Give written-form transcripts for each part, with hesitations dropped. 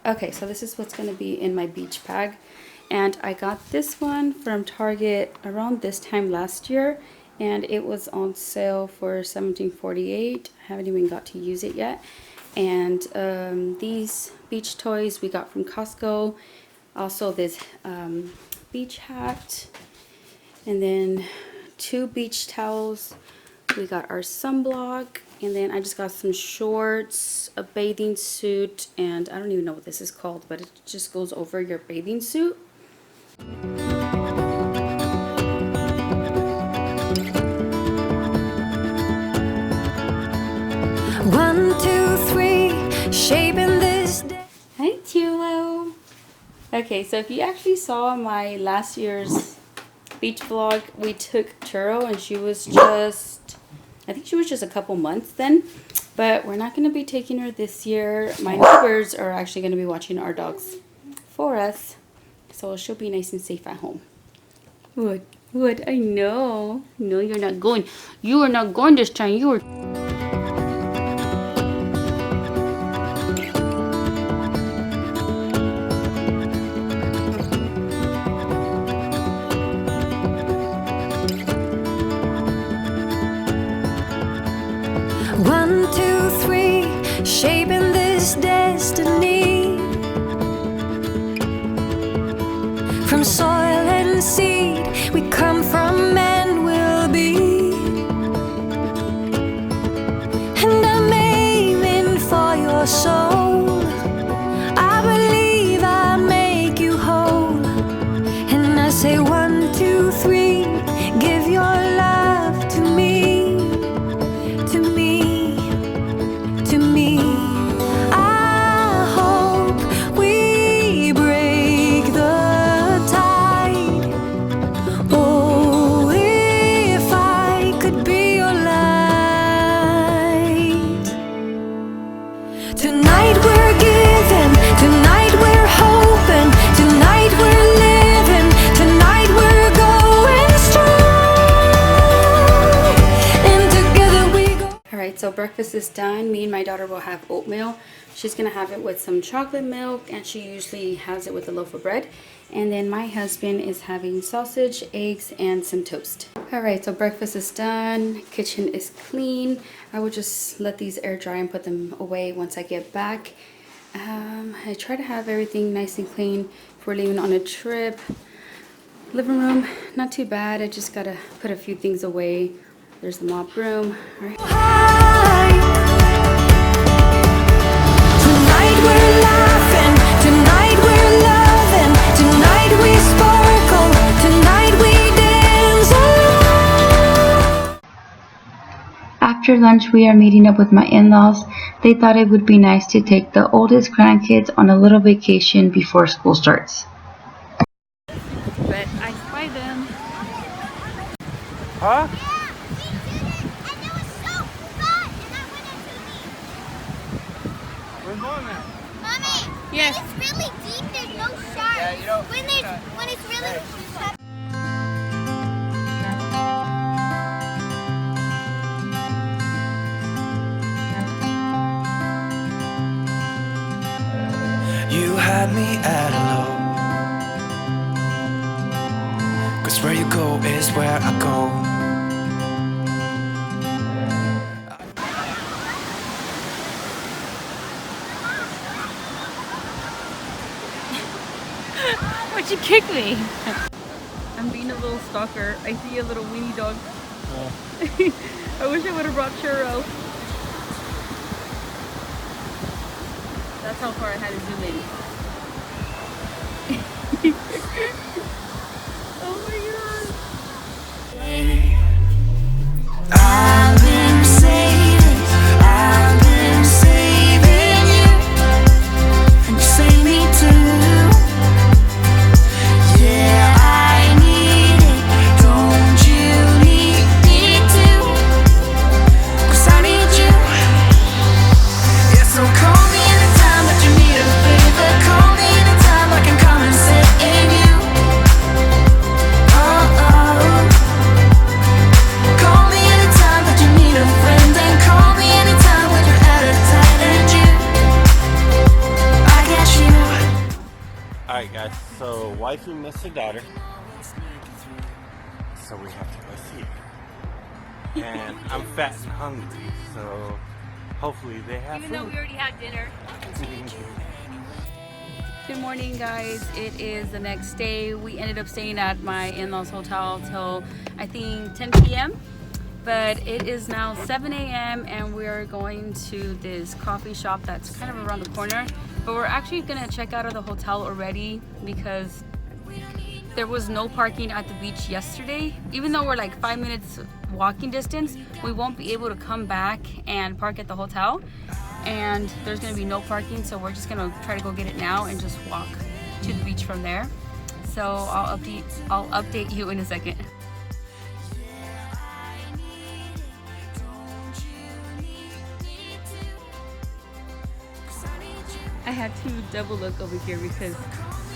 Okay, so this is what's going to be in my beach bag. And I got this one from Target around this time last year. And it was on sale for $17.48. I haven't even got to use it yet. And these beach toys we got from Costco. Also this beach hat. And then 2 beach towels. We got our sunblock. And then I just got some shorts, a bathing suit, and I don't even know what this is called, but it just goes over your bathing suit. 1, 2, 3, shaping this day. Hi, Tulo. Okay, so if you actually saw my last year's beach vlog, we took Churro, and she was just, I think she was just a couple months then. But we're not going to be taking her this year. My neighbors are actually going to be watching our dogs for us. So she'll be nice and safe at home. What? What? I know. No, you're not going. You are not going this time. You are... One, two, three, shaping this destiny. From soil and seed, we come from and will be. And I'm aiming for your soul. I believe I make you whole. And I say 1, 2, 3, give your love to me, to me, to me. I hope we break the tide. Oh, if I could be your light. Tonight we're giving, tonight we're hoping, tonight we're living, tonight we're going strong. And together we go. Alright, so breakfast is done. Me and my daughter will have oatmeal. She's going to have it with some chocolate milk, and she usually has it with a loaf of bread. And then my husband is having sausage, eggs, and some toast. Alright, so breakfast is done. Kitchen is clean. I will just let these air dry and put them away once I get back. I try to have everything nice and clean if we're leaving on a trip. Living room, not too bad. I just gotta put a few things away. There's the mop room. All right. Tonight we're laughing, tonight we're loving, tonight we sparkle, tonight we dance alone. After lunch, we are meeting up with my in-laws. They thought it would be nice to take the oldest grandkids on a little vacation before school starts. But I spy them. Huh? Where's Mom at? Mommy, Yes. when it's really deep, there's no sharks. Yeah, you don't- When it's really deep. You had me at hello, 'cause where you go is where I go. Why'd you kick me? I'm being a little stalker. I see a little weenie dog. I wish I would have brought Churro. That's how far I had to zoom in. Oh my god. I've been saving you, and you save me too. Yeah, I need it, don't you need me too? 'Cause I need you. Yeah, so call me anytime that you need a favor. Call me anytime I can come and save you. Oh, oh. wifey missed her daughter, so we have to go see her. And I'm fat and hungry, so hopefully they have Even though we already had dinner. Good morning, guys. It is the next day. We ended up staying at my in-laws hotel till I think 10 p.m. But it is now 7 a.m. and we're going to this coffee shop that's kind of around the corner. But we're actually gonna check out of the hotel already because there was no parking at the beach yesterday. Even though we're like 5 minutes walking distance, we won't be able to come back and park at the hotel. And there's gonna be no parking, so we're just gonna try to go get it now and just walk to the beach from there. So I'll update you in a second. I had to double look over here because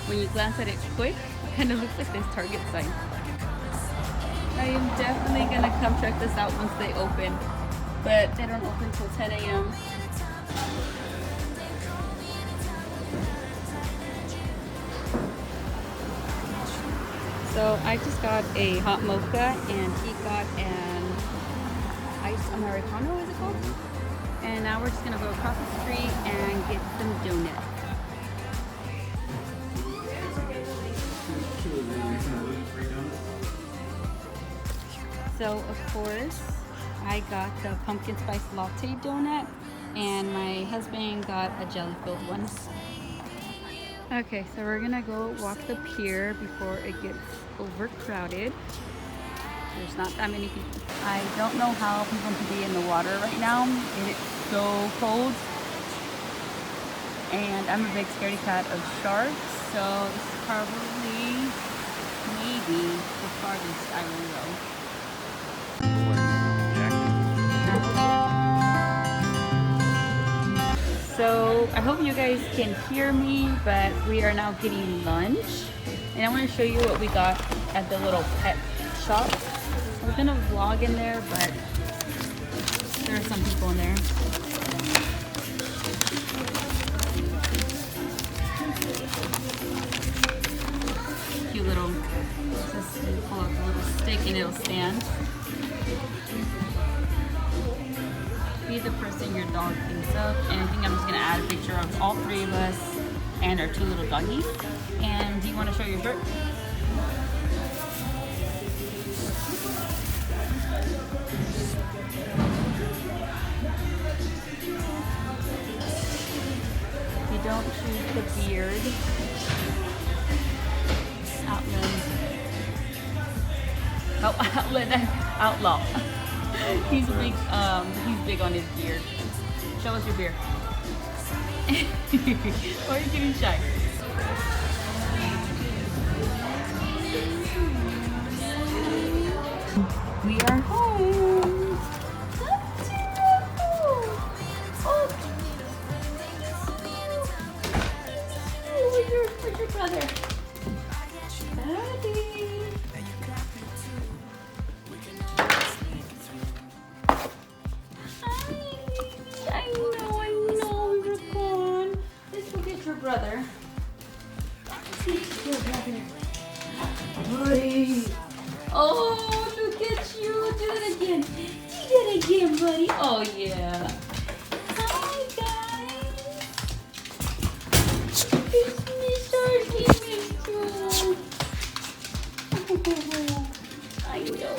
when you glance at it quick, it kind of looks like this Target sign. I am definitely gonna come check this out once they open, but they don't open till 10 a.m. So I just got a hot mocha and he got an iced Americano, is it called? And now we're just gonna go across the street and get some donuts. So of course, I got the pumpkin spice latte donut and my husband got a jelly filled one. Okay, so we're gonna go walk the pier before it gets overcrowded. There's not that many people. I don't know how people can be in the water right now. It is so cold. And I'm a big scaredy cat of sharks, so this is probably maybe the farthest I will go. So I hope you guys can hear me, but we are now getting lunch. And I want to show you what we got at the little pet shop. We're gonna vlog in there, but there are some people in there. Cute little, just pull out the little stick and it'll stand. Be the person your dog thinks of, and I think I'm just gonna add a picture of all three of us and our two little doggies. And do you want to show your shirt? You don't choose the beard. Outland outlaw. He's big on his beard. Show us your beard. Why are you getting shy? We are home. Where's your brother? Daddy. Brother. Buddy. Oh, look at you. Do it again. Do it again, buddy. Oh, yeah. Hi, guys. It's Mr. Demon. I know.